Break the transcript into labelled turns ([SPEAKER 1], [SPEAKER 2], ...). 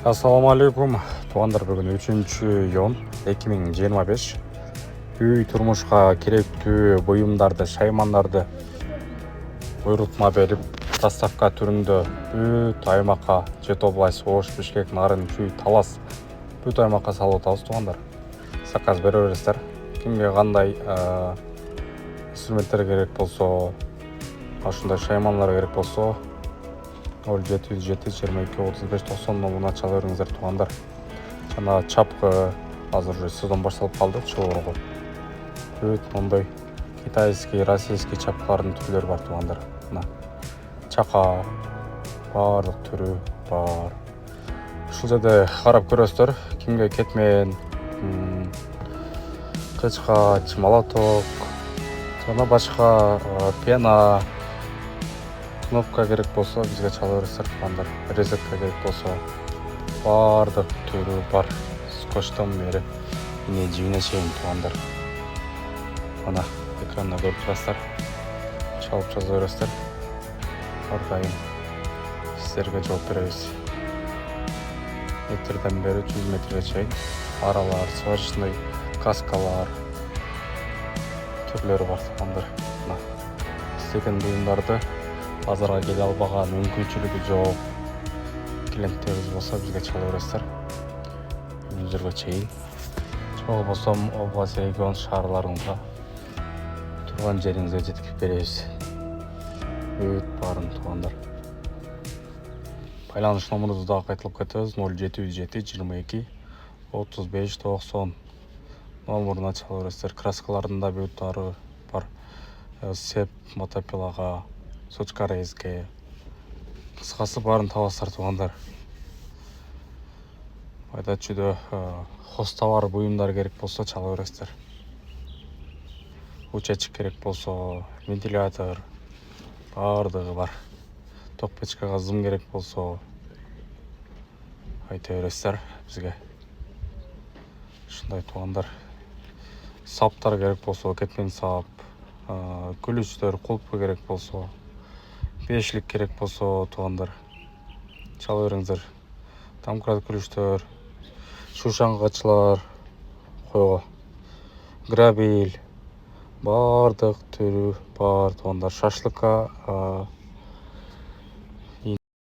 [SPEAKER 1] Assalamu alaikum. Туғандар, бүгін 3-iyun 2025. Үй тұрмышқа керекті бұйымдарды, шаймандарды бұйрытма беріп, доставка түрінде бүт аймаққа Жет облысы, Ош, Бишкек, Нарын, Чүй, Талас бүт аймаққа салып отырмыз. Туғандар, заказ бере бересіздер. Кімге қандай инструменттер керек болса, ашындай шайманлар керек болса, 07-22-35-90 номеріне чала беріңіздер. Туғандар, жаңа чапқы азыр уже сезон башталып қалды, чылбырғы. Бүт ондай китайский, российский чапқылардың түрлері бар. Туғандар, чақа барлық түрі бар. Ушул жерде қарап көресіздер. Кимге кетмен, кычкач, молоток, жана башка пена, кнопка керек болса бизге чала бересіздер. Туғандар, резетка керек болса бардык түрү бар. Скотчтон бери жибине чейин. Туғандар, мына экранда көрүп турасыздар. Чалып жаза бересіздер. Ар дайым сіздерге жооп беребиз. Метрден бери 100 метрге чейин аралар, сварочный каскалар түрлөрү бар. Туғандар, истеген буюмдарды базарга келе албаган, мүмкүнчүлүгү жок клиенттерибиз болсо бизге чала бересиздер. Өзүлөргө чейин же болбосо область, регион шаарларыңызга турган жериңизге жеткирип беребиз. Бүт баарын. Туғандар, байланыш номерибизди дагы кайталап кетебиз. 07-22-35-90 номерине чала бересиздер. Краскалардын да бүттары бар. Сеп мотопилага, сучка резге, кыскасы баарын табасыздар. Туғандар, айда чүйдө хостовар буюмдар керек болсо чала бересиздер. Учетчик керек болсо, вентилятор бардыгы бар. Ток печкага зым керек болсо айта бересиздер бизге. Ушундай. Туғандар, саптар керек болсо, кетмен сап, күлүчтөр, кулпу керек болсо, бешлик керек болсо, туғандар, чала бериңиздер. Домкрат күлүчтөр, шушаңгачылар, койго грабиль бардык түрү бар. Туғандар, шашлыкка